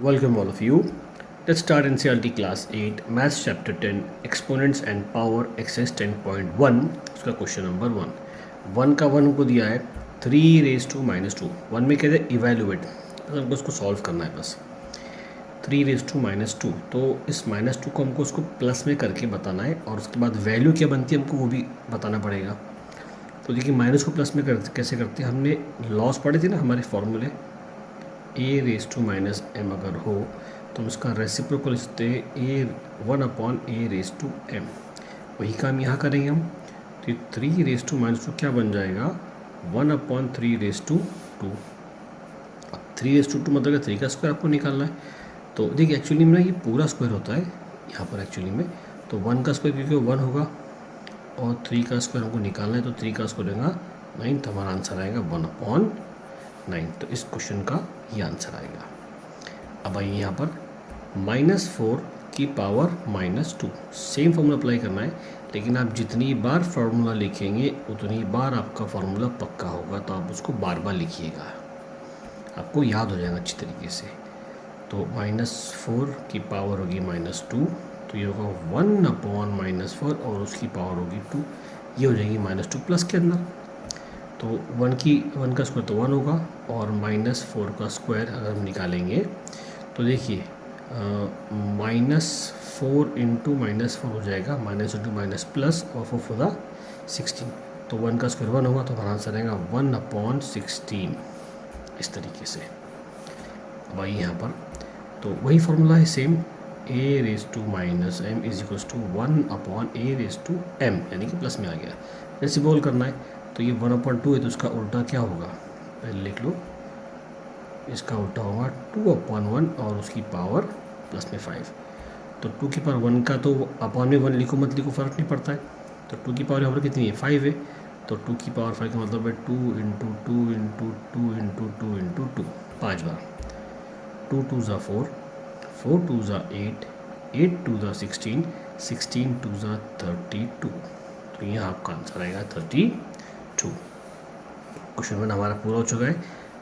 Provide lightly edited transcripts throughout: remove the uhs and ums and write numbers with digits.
Welcome all of you. Let's start NCERT class 8 Maths chapter 10 Exponents and Power exercise 10.1 उसका question number 1 का 1 को दिया है 3 raise to minus 2 1 में कहते हैं इवेल्युएट, तो हमको उसको सॉल्व करना है बस 3 रेज टू माइनस 2। तो इस माइनस 2 को हमको उसको प्लस में करके बताना है और उसके बाद वैल्यू क्या बनती है हमको वो भी बताना पड़ेगा। तो देखिए माइनस को प्लस में कैसे करते हैं, हमने लॉस पढ़े थे ना हमारे फॉर्मूले ए रेज टू माइनस एम अगर हो तो हम उसका रेसिप्रोकल लिखते हैं ए 1/a रेज टू एम। वही काम यहाँ करेंगे हम। तो ये 3 रेज टू माइनस 2 क्या बन जाएगा 1/3 रेज टू 2। अब 3 रेज टू 2 मतलब 3 का स्क्वायर आपको निकालना है। तो देखिए एक्चुअली में ये पूरा स्क्वायर होता है यहाँ पर एक्चुअली में, तो 1 का स्क्वायर क्योंकि 1 होगा और 3 का स्क्वायर हमको निकालना है, तो 3 का स्क्वायर होगा 9, तो हमारा आंसर आएगा 1/9। तो इस क्वेश्चन का ये आंसर आएगा। अब आइए यहाँ पर -4 की पावर -2 सेम फॉर्मूला अप्लाई करना है, लेकिन आप जितनी बार फार्मूला लिखेंगे उतनी बार आपका फार्मूला पक्का होगा, तो आप उसको बार बार लिखिएगा, आपको याद हो जाएगा अच्छी तरीके से। तो -4 की पावर होगी -2, तो ये होगा 1/-4 और उसकी पावर होगी 2, ये हो जाएगी -2 प्लस के अंदर। तो 1 का स्क्वायर तो 1 होगा और -4 का स्क्वायर अगर हम निकालेंगे तो देखिए -4 इंटू -4 हो जाएगा माइनस इंटू माइनस प्लस और 4 4 16। तो 1 का स्क्वायर 1 होगा, तो हमारा आंसर आएगा 1/16 इस तरीके से। अब आइए यहाँ पर तो वही फॉर्मूला है same, a raise to minus m is equals to 1/a raise to m, यानी कि प्लस में आ गया। रेसिप्रोकल करना है तो ये 1/2 है, तो उसका उल्टा क्या होगा पहले लिख लो, इसका उल्टा होगा 2/1 और उसकी पावर प्लस में 5। तो 2 की पावर 1 का तो अपॉन में 1 लिखो मत लिखो फ़र्क नहीं पड़ता है। तो 2 की पावर यहाँ पर कितनी है 5 है, तो 2 की पावर 5 का मतलब है 2 इंटू 2 इंटू 2 इंटू 2 इंटू 2 5 बार। 2 2 ज़ा 4, 4 2 ज़ा 8, 8 2 ज़ा 16, 16 2 ज़ा 32। तो यहाँ आपका आंसर आएगा 32। क्वेश्चन 1 हमारा पूरा हो चुका है।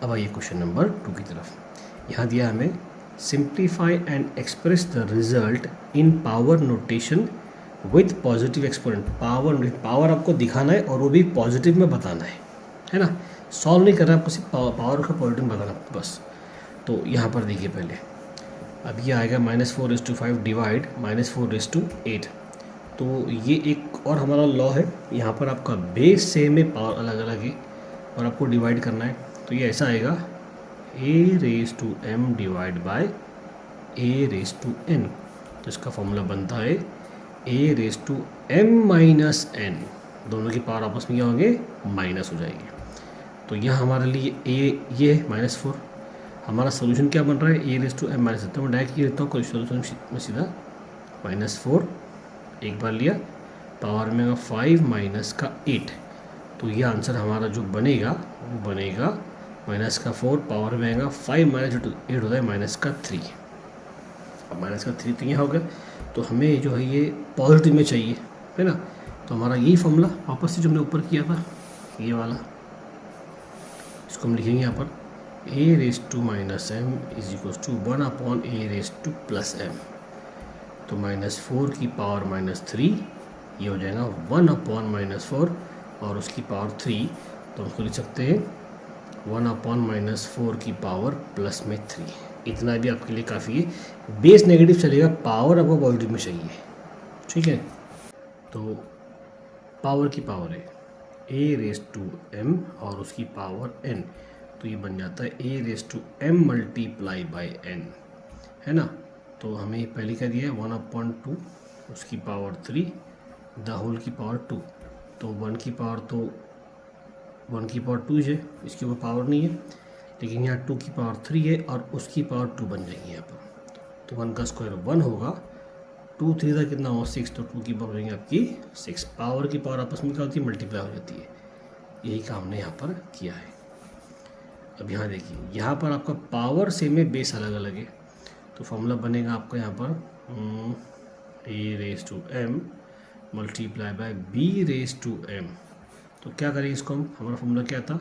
अब आइए क्वेश्चन नंबर 2 की तरफ। यहाँ दिया हमें simplify and express the result in power notation with positive exponent. Power आपको दिखाना है और वो भी पॉजिटिव में बताना है ना, सॉल्व नहीं करना है आपको, सिर्फ पावर का पॉजिटिव में बताना बस। तो यहाँ पर देखिए पहले अब ये आएगा -4/5 डिवाइड -4/8। तो ये एक और हमारा लॉ है, यहाँ पर आपका बेस सेम है पावर अलग अलग है और आपको डिवाइड करना है। तो ये ऐसा आएगा a⁻m डिवाइड बाय a⁻n। तो इसका फॉर्मूला बनता है a⁻m-n, दोनों की पावर आपस में क्या होंगे माइनस हो जाएगी। तो यहाँ हमारे लिए ये -4, हमारा सोल्यूशन क्या बन रहा है a⁻m-n। तो मैं डायरेक्ट ये लेता हूँ सोल्यूशन में सीधा -4 एक बार लिया, पावर में 5 माइनस का 8। तो ये आंसर हमारा जो बनेगा वो बनेगा -4 पावर में आएगा 5 माइनस 8 होता है -3। अब -3 तो यहाँ हो गया, तो हमें जो है ये पॉजिटिव में चाहिए है ना। तो हमारा यही फॉर्मूला वापस से जो हमने ऊपर किया था ये वाला, इसको हम लिखेंगे यहाँ पर a⁻m is equals to 1/a⁻m। तो -4 की पावर -3 ये हो जाएगा 1/-4 और उसकी पावर 3। तो उसको लिख सकते हैं 1/-4 की पावर प्लस में 3। इतना भी आपके लिए काफ़ी है। बेस नेगेटिव चलेगा, पावर आपको पॉजिटिव में चाहिए, ठीक है। तो पावर की पावर है a⁻m और उसकी पावर n, तो ये बन जाता है a⁻m मल्टीप्लाई बाई n, है ना। तो हमें पहले क्या दिया है 1/2 उसकी पावर 3 द होल की पावर 2। तो 1 की पावर 2 है, इसके ऊपर पावर नहीं है, लेकिन यहाँ 2 की पावर 3 है और उसकी पावर 2 बन जाएगी यहाँ पर। तो 1 का स्क्वायर 1 होगा, 2 3 का कितना होगा 6, तो 2 की पावर बनेगी आपकी 6। पावर की पावर आपस में क्या होती है मल्टीप्लाई हो जाती है, यही काम हमने यहाँ पर किया है। अब यहाँ देखिए यहाँ पर आपका पावर सेम है, बेस अलग अलग है, तो फॉर्मूला बनेगा आपका यहाँ पर a⁻m मल्टीप्लाई बाय b⁻m। तो क्या करेंगे इसको हम, हमारा फॉर्मूला क्या था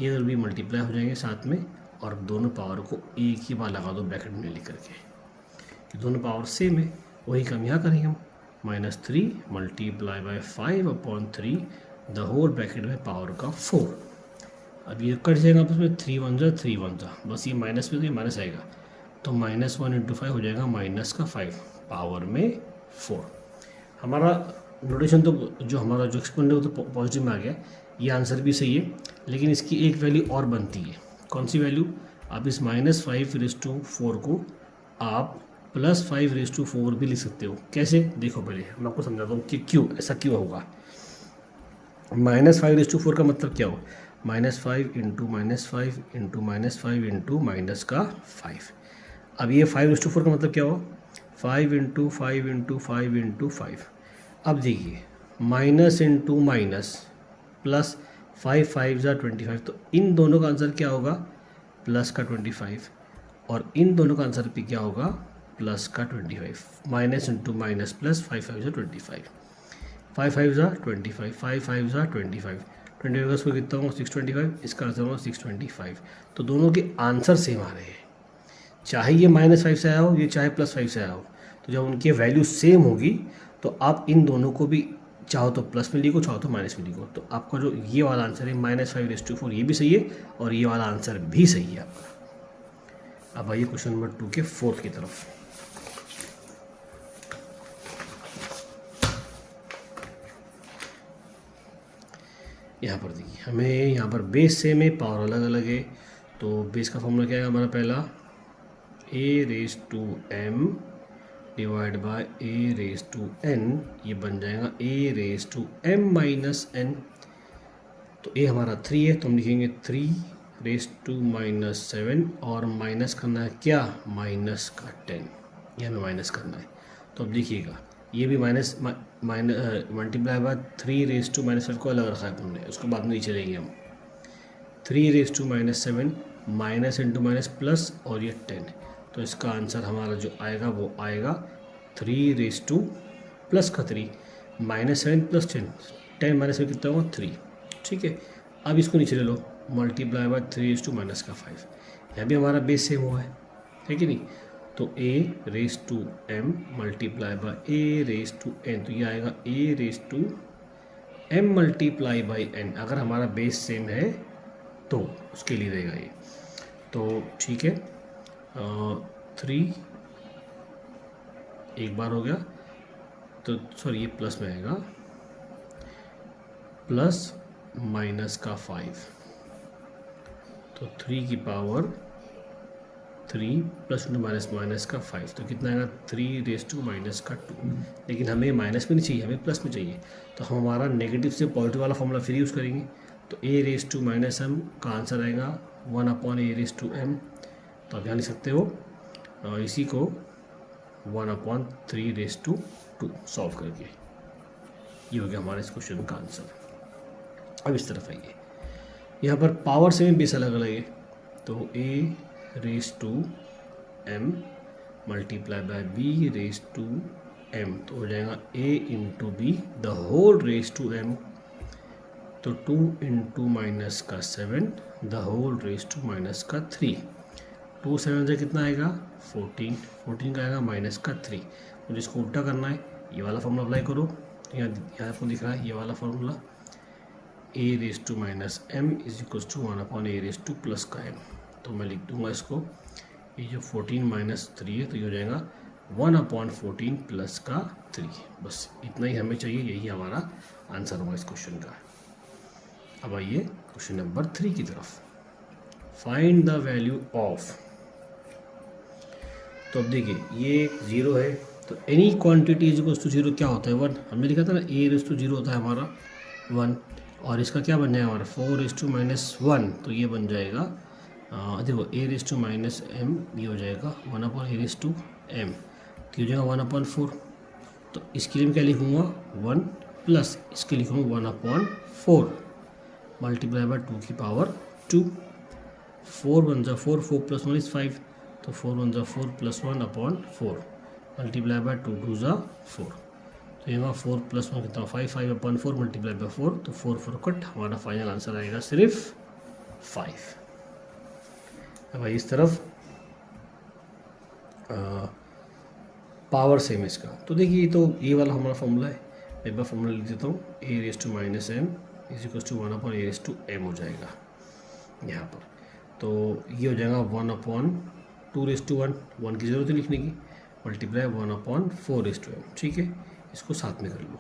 a और b मल्टीप्लाई हो जाएंगे साथ में और दोनों पावर को एक ही बार लगा दो ब्रैकेट में लिख करके कि दोनों पावर सेम है। वही काम यहाँ करेंगे हम, -3 multiply by 5/3 the whole bracket में पावर का 4। अब ये कट जाएगा आपस में, 3 1 जा 3 1 जा, बस ये माइनस में तो ये माइनस आएगा, तो -1 × 5 हो जाएगा -5 पावर में 4। हमारा नोटेशन तो जो हमारा जो एक्सपोनेंट है वो तो पॉजिटिव में आ गया, ये आंसर भी सही है, लेकिन इसकी एक वैल्यू और बनती है। कौन सी वैल्यू? आप इस -5⁴ को आप +5⁴ भी लिख सकते हो। कैसे? देखो पहले मैं आपको समझाता हूँ कि क्यों ऐसा क्यों होगा। -5⁴ का मतलब क्या हो? -5 × -5 × -5 अब ये 5⁴ का मतलब क्या हो? 5 × 5 × 5 × 5। अब देखिए माइनस इंटू माइनस प्लस, 5 5 = 25, तो इन दोनों का आंसर क्या होगा? प्लस का 25, और इन दोनों का आंसर भी क्या होगा? प्लस का 25। माइनस इंटू माइनस प्लस, 5 5 = 25, 5 5 = 25, 5 5 = 25, 25 का स्क्वायर कितना होगा? 625, इसका आंसर होगा 625। तो दोनों के आंसर सेम आ रहे हैं, चाहे ये -5 से आया हो, ये चाहे +5 से आया हो। तो जब उनकी वैल्यू सेम होगी तो आप इन दोनों को भी चाहो तो प्लस में लिखो, चाहो तो माइनस में लिखो। तो आपका जो ये वाला आंसर है -5⁴ ये भी सही है, और ये वाला आंसर भी सही है आपका। अब आइए क्वेश्चन नंबर 2 के 4th की तरफ। यहाँ पर देखिए, हमें यहाँ पर बेस सेम है, पावर अलग अलग है। तो बेस का फॉर्मूला क्या है हमारा? पहला a⁻m डिवाइड बाय a⁻n, ये बन जाएगा a⁻m - n। तो a हमारा 3 है, तो हम लिखेंगे 3⁻7, और माइनस करना है क्या? माइनस का 10, ये हमें माइनस करना है। तो अब देखिएगा, ये भी मल्टीप्लाई बाय 3⁻5 को अलग रखा है हमने, उसको बाद में नीचे लेंगे हम। 3⁻7 माइनस इंटू माइनस प्लस, और ये 10, तो इसका आंसर हमारा जो आएगा वो आएगा 3 प्लस का 3 -7 + 10, 10 - 7 कितना होगा? 3। ठीक है, अब इसको नीचे ले लो, मल्टीप्लाई बाय 3⁻5। यहाँ भी हमारा बेस सेम हुआ है कि नहीं? तो a⁻m मल्टीप्लाई बाय a⁻n, तो ये आएगा a⁻m मल्टीप्लाई बाय n। अगर हमारा बेस सेम है तो उसके लिए रहेगा ये। तो ठीक है, 3 एक बार हो गया, तो सॉरी ये प्लस में आएगा, प्लस माइनस का 5, तो 3 की power 3 plus into minus minus का 5, तो कितना आएगा? 3⁻2। लेकिन हमें माइनस में नहीं चाहिए, हमें प्लस में चाहिए। तो हम हमारा नेगेटिव से पॉजिटिव वाला फॉर्मूला फिर यूज़ करेंगे। तो a⁻m का आंसर आएगा 1/a⁻m। तो आप यहाँ लिख सकते हो इसी को 1/3⁻2 सॉल्व करके। ये हो गया हमारे इस क्वेश्चन का आंसर। अब इस तरफ आइए, यहाँ पर पावर से भी बेस अलग अलग है। तो a⁻m मल्टीप्लाई बाय b⁻m, तो हो जाएगा a × b the whole ⁻m, तो 2 × -7 द होल ⁻3। 2 7 से कितना आएगा? 14, 14 का आएगा -3। मुझे इसको उल्टा करना है, ये वाला फॉर्मूला अप्लाई करो। यहाँ आपको दिख रहा है ये वाला फॉर्मूला, a⁻m = 1/a⁻+ का m। तो मैं लिख दूंगा इसको, ये जो 14 - 3 है, तो ये हो जाएगा 1/14 प्लस का 3। बस इतना ही हमें चाहिए, यही हमारा आंसर होगा इस क्वेश्चन का। अब आइए क्वेश्चन नंबर 3 की तरफ। फाइंड द वैल्यू ऑफ, तो अब देखिए ये 0 है, तो एनी क्वांटिटी = 0 क्या होता है? 1। हमने लिखा था ना a⁻0 होता है हमारा 1, और इसका क्या बन जाएगा हमारा 4⁻1, तो ये बन जाएगा देखो a⁻m, ये हो जाएगा 1/a⁻m, तो हो जाएगा 1/4। तो इसके लिए मैं क्या लिखूँगा? 1 प्लस इसके लिखूँगा 1/4 मल्टीप्लाई बाय 2 की पावर 2। 4 1 = 4, 4 + 1 = 5, तो 4 1 = 4 + 1/4 मल्टीप्लाई बाय 2 2 = 4, तो यहाँ 4 + 1 कितना? 5, 5/4 मल्टीप्लाई बाय 4, तो 4 4 कट, हमारा फाइनल आंसर आएगा सिर्फ 5। अब भाई इस तरफ पावर सेम है इसका। तो देखिए तो ये वाला हमारा फॉर्मूला है, एक बार फॉर्मूला लिख देता हूँ, a raise to minus m is equal to 1 upon a raise to m हो जाएगा यहाँ पर। तो ये हो जाएगा 1 अपॉन 2 रेस टू 1 की ज़रूरत है लिखने की, multiply 1 upon 4 raise to m. ठीक है, इसको साथ में कर लो,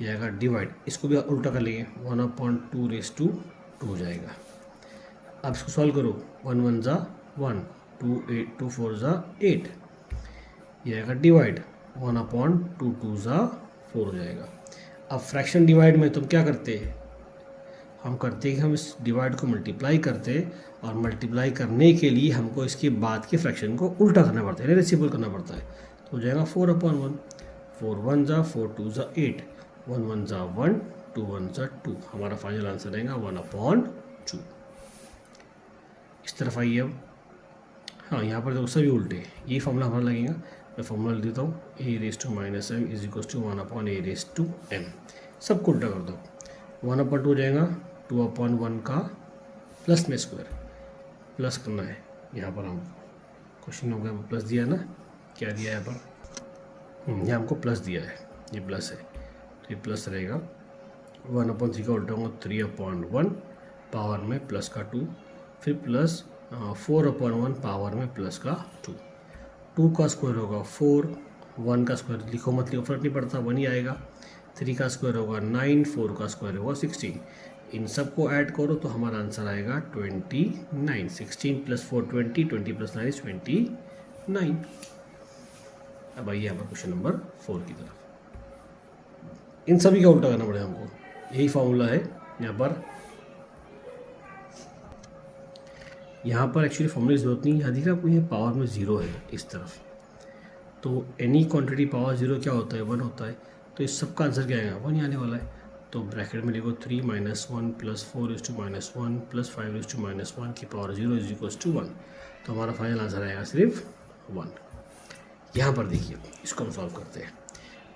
ये आएगा डिवाइड, इसको भी उल्टा कर लेंगे, 1 अपॉन 2 रेस टू 2 हो जाएगा। अब इसको सॉल्व करो, 1 1 ज़ा 1, 2 4 ज़ा 8, ये आएगा डिवाइड, 1 अपॉन 2 2 ज़ा 4 हो जाएगा। अब फ्रैक्शन डिवाइड में तुम क्या करते हैं, हम करते हैं कि हम इस डिवाइड को मल्टीप्लाई करते हैं, और मल्टीप्लाई करने के लिए हमको इसके बाद के फ्रैक्शन को उल्टा करना पड़ता है, रेसिप्रोकल करना पड़ता है। तो हो जाएगा 4 अपॉन 1, 4 1 ज़ा 4 2 ज़ा 8, 1 1 ज़ा 1, 2 1 ज़ा 2, हमारा फाइनल आंसर रहेगा 1 अपॉन 2। इस तरफ आइए अब, हाँ यहाँ पर देखो सभी उल्टे, ये फॉर्मूला हमारा लगेगा। मैं फॉर्मूला लिख देता हूँ, a raise to minus m is equal to 1 upon a raise to m, सबको उल्टा कर दो, 1 अपॉन 2 हो जाएगा 2 अपॉन 1 का प्लस में स्क्वायर, प्लस करना है यहाँ पर, हम क्वेश्चन हो गया प्लस दिया ना, क्या दिया है यहाँ पर, यहाँ हमको प्लस दिया है, ये प्लस है तो ये प्लस रहेगा, 1 अपॉन 3 का उल्टा होगा 3 अपॉन 1 पावर में प्लस का 2, फिर प्लस 4 अपॉन 1 पावर में प्लस का 2, 2 का स्क्वायर होगा 4, 1 का स्क्वायर लिखो मत लिखो फर्क नहीं पड़ता, 1 ही आएगा, 3 का स्क्वायर होगा 9, 4 का स्क्वायर होगा 16, इन सब को ऐड करो तो हमारा आंसर आएगा 29, 16 प्लस 4 20, 20 प्लस 9 इज 29। अब आइए यहाँ पर क्वेश्चन नंबर 4 की तरफ, इन सभी का उल्टा करना पड़ेगा हमको, यही फॉर्मूला है यहाँ पर। यहाँ पर एक्चुअली फॉर्मूले की जरूरत नहीं, यहाँ दिख रहा है आपको, ये पावर में 0 है इस तरफ, तो एनी क्वांटिटी पावर 0 क्या होता है 1 होता है, तो इस सब का आंसर क्या आएगा 1 ही आने वाला है। तो ब्रैकेट में लिखो 3 - 1 plus 4 is to -1 plus 5 is to -1 की पावर 0 इज इक्वल टू 1, तो हमारा फाइनल आंसर आएगा सिर्फ 1। यहाँ पर देखिए इसको हम सॉल्व करते हैं,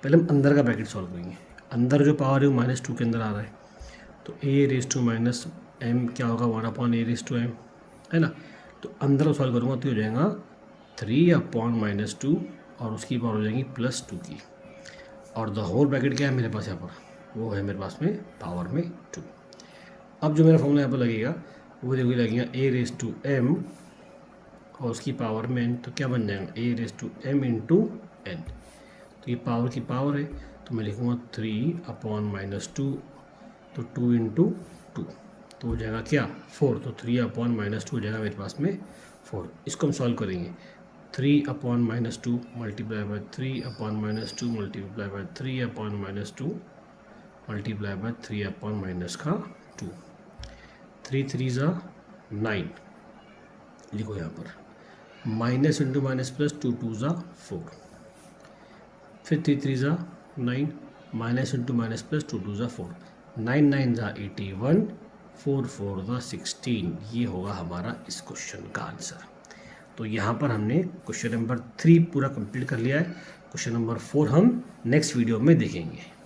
पहले हम अंदर का ब्रैकेट सॉल्व करेंगे, अंदर जो पावर है वो -2 के अंदर आ रहा है, तो a raise to minus m क्या होगा 1 upon a raise to m है ना, तो अंदर सॉल्व करूँगा तो हो जाएगा 3 अपॉन -2 और उसकी पावर हो जाएगी +2 की, और द होल ब्रैकेट क्या है मेरे पास यहाँ पर, वो है मेरे पास में पावर में 2। अब जो मेरा फॉर्मूला यहाँ पर लगेगा वो देखिए लगेगा ए रेस टू एम और उसकी पावर में n, तो क्या बन जाएगा a raise to m into n, तो ये पावर की पावर है, तो मैं लिखूँगा 3 अपॉन -2, तो 2 इंटू 2 तो हो जाएगा क्या 4, तो 3 अपॉन -2 हो जाएगा मेरे पास में 4। इसको हम सॉल्व करेंगे, 3 upon -2 multiply by 3 upon -2 multiply by 3 upon -2 multiply by 3 upon minus का 2, 3 3 ज़ा 9 लिखो यहाँ पर, माइनस इंटू माइनस प्लस 2 2 ज़ा 4, फिर 3 3 ज़ा 9 माइनस इंटू माइनस प्लस 2 2 ज़ा 4, 9 9 ज़ा 81, 4 4 ज़ा 16, ये होगा हमारा इस क्वेश्चन का आंसर। तो यहाँ पर हमने क्वेश्चन नंबर 3 पूरा कंप्लीट कर लिया है, क्वेश्चन नंबर 4 हम नेक्स्ट वीडियो में देखेंगे।